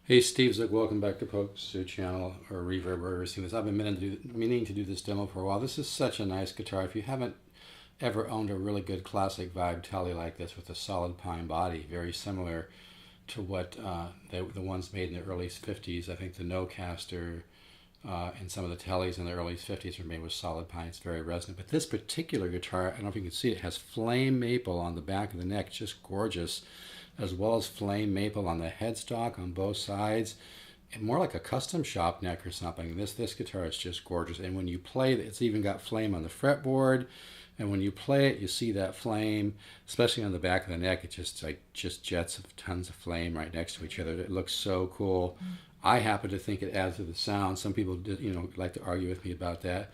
Hey Steve, Zook, welcome back to Pokesu channel or Reverb or seen this. I've been meaning to do this demo for a while. This is such a nice guitar. If you haven't ever owned a really good classic vibe telly like this with a solid pine body, very similar to what the ones made in the early 50s. I think the Nocaster and some of the tellies in the early 50s were made with solid pine. It's very resonant. But this particular guitar, I don't know if you can see it, has flame maple on the back of the neck, just gorgeous, as well as flame maple on the headstock on both sides, and more like a custom shop neck or something. This guitar is just gorgeous, and when you play it, it's even got flame on the fretboard, and when you play it, you see that flame, especially on the back of the neck. It just jets of tons of flame right next to each other. It looks so cool. I happen to think it adds to the sound. Some people, like to argue with me about that.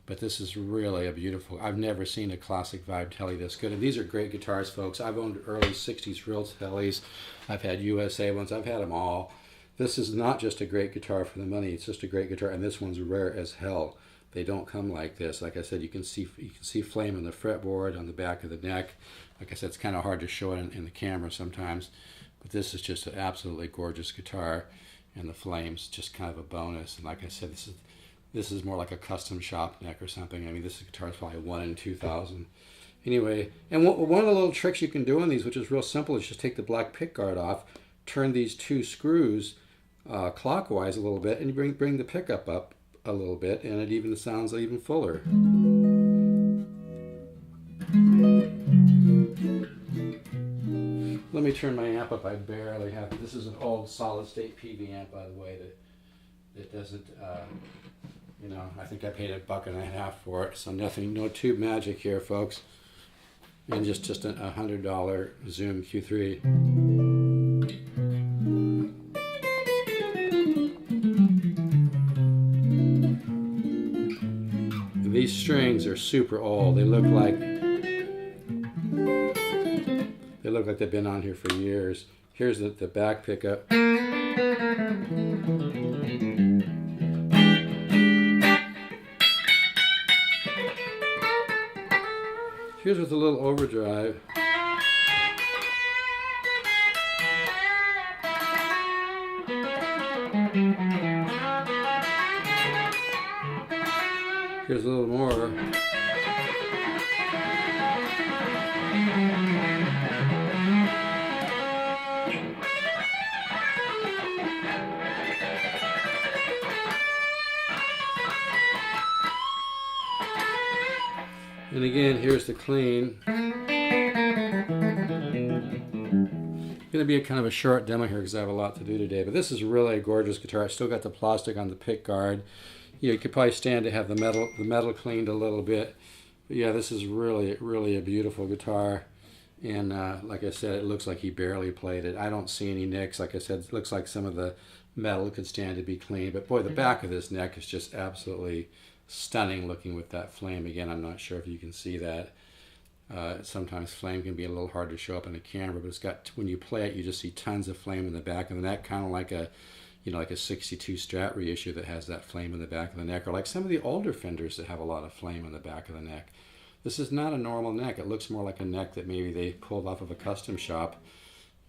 But this is really a beautiful, I've never seen a classic vibe telly this good. And these are great guitars, folks. I've owned early 60s real tellies. I've had USA ones. I've had them all. This is not just a great guitar for the money. It's just a great guitar. And this one's rare as hell. They don't come like this. Like I said, you can see flame on the fretboard, on the back of the neck. Like I said, it's kind of hard to show it in the camera sometimes. But this is just an absolutely gorgeous guitar. And the flame's just kind of a bonus. And like I said, this is more like a custom shop neck or something. I mean, this guitar is probably 1 in 2,000. Anyway, and one of the little tricks you can do on these, which is real simple, is just take the black pickguard off, turn these two screws clockwise a little bit, and you bring the pickup up a little bit, and it even sounds even fuller. Let me turn my amp up. I barely have it. This is an old solid-state PV amp, by the way, that doesn't... I think I paid $1.50 for it, so nothing, no tube magic here, folks. And just a $100 Zoom Q3. These strings are super old. They look like they've been on here for years. Here's the back pickup. Here's with a little overdrive. Here's a little more. And again, here's the clean. It's going to be a kind of a short demo here because I have a lot to do today. But this is really a gorgeous guitar. I still got the plastic on the pick guard. You could probably stand to have the metal cleaned a little bit. But yeah, this is really a beautiful guitar. And like I said, it looks like he barely played it. I don't see any nicks. Like I said, it looks like some of the metal could stand to be cleaned. But boy, the back of this neck is just absolutely stunning looking with that flame. Again, I'm not sure if you can see that. Sometimes flame can be a little hard to show up in the camera, but it's got, when you play it, you just see tons of flame in the back of the neck, kind of like a, like a 62 Strat reissue that has that flame in the back of the neck, or like some of the older Fenders that have a lot of flame in the back of the neck. This is not a normal neck. It looks more like a neck that maybe they pulled off of a custom shop,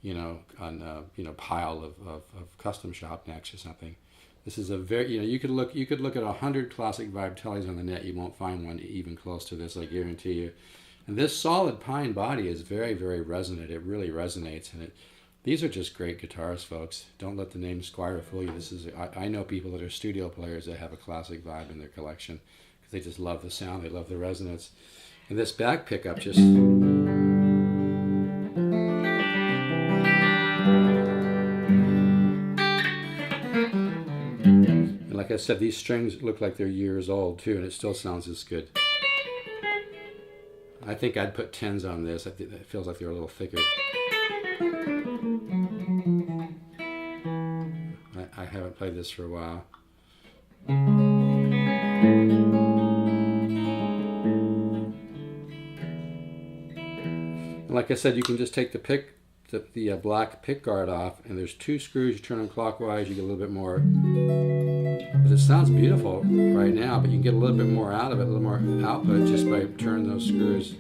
on pile of custom shop necks or something. This is a very, you could look at 100 classic vibe tellies on the net. You won't find one even close to this, I guarantee you. And this solid pine body is very resonant. It really resonates, and these are just great guitars, folks. Don't let the name Squire fool you. I know people that are studio players that have a classic vibe in their collection because they just love the sound. They love the resonance. And this back pickup just... And like I said, these strings look like they're years old too, and it still sounds as good. I think I'd put 10s on this. It feels like they're a little thicker. I haven't played this for a while. And like I said, you can just take the black pick guard off, and there's two screws. You turn them clockwise, you get a little bit more. But it sounds beautiful right now, but you can get a little bit more out of it, a little more output just by turning those screws.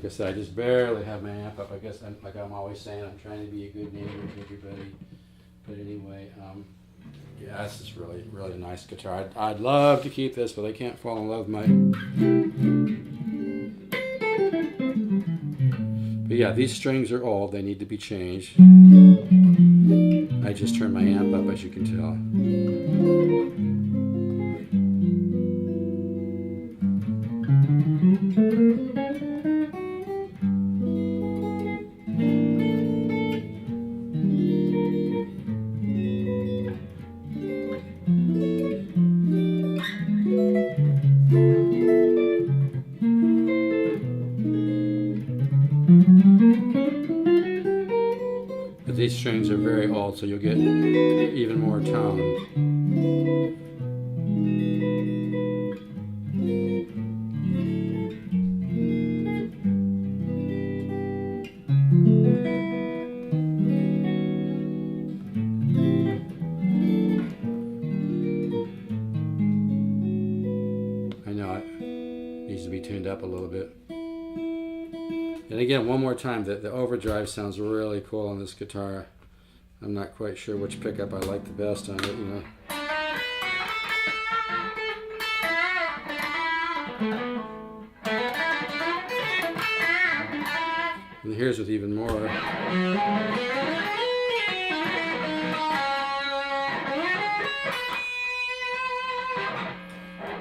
like I said, I just barely have my amp up. I guess, like I'm always saying, I'm trying to be a good neighbor to everybody. But anyway, yeah, this is really, really nice guitar. I'd love to keep this, but I can't fall in love with my... But yeah, these strings are old. They need to be changed. I just turned my amp up, as you can tell. But these strings are very old, so you'll get even more tone. I know it needs to be tuned up a little bit. And again, one more time, the overdrive sounds really cool on this guitar. I'm not quite sure which pickup I like the best on it, you know. And here's with even more.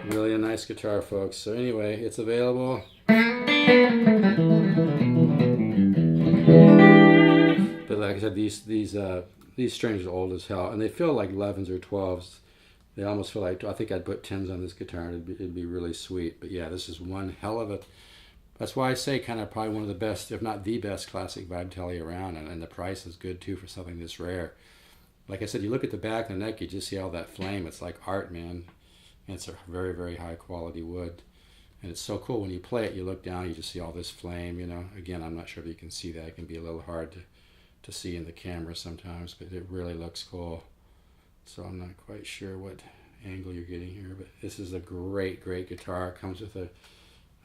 Really a nice guitar, folks. So anyway, it's available. But like I said, these strings are old as hell, and they feel like 11s or 12s. They almost feel like, I think I'd put 10s on this guitar, and it'd be really sweet. But yeah, this is one hell of a... That's why I say kind of probably one of the best, if not the best, classic vibe telly around, and the price is good too for something this rare. Like I said, you look at the back of the neck, you just see all that flame. It's like art, man. And it's a very, very high quality wood. And it's so cool when you play it, you look down, you just see all this flame, you know. Again, I'm not sure if you can see that. It can be a little hard to see in the camera sometimes, but it really looks cool. So I'm not quite sure what angle you're getting here, but this is a great, great guitar. It comes with a,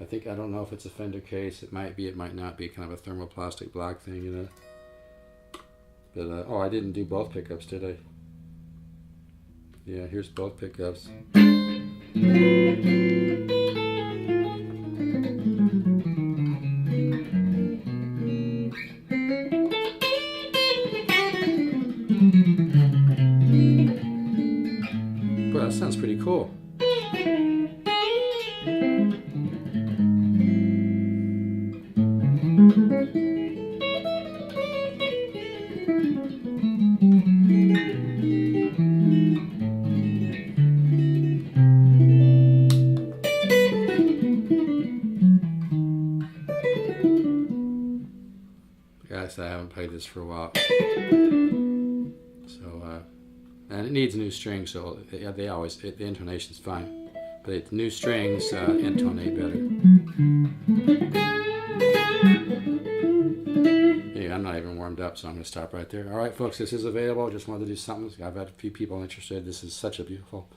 I don't know if it's a Fender case. It might be, it might not be, kind of a thermoplastic black thing, you know. But, oh, I didn't do both pickups, did I? Yeah, here's both pickups. Boy, that sounds pretty cool. Guys, I haven't played this for a while. So, and it needs new strings, so they always, the intonation's fine. But it's new strings intonate better. Yeah, I'm not even warmed up, so I'm going to stop right there. All right, folks, this is available. Just wanted to do something. I've had a few people interested. This is such a beautiful...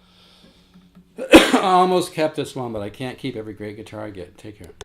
I almost kept this one, but I can't keep every great guitar I get. Take care.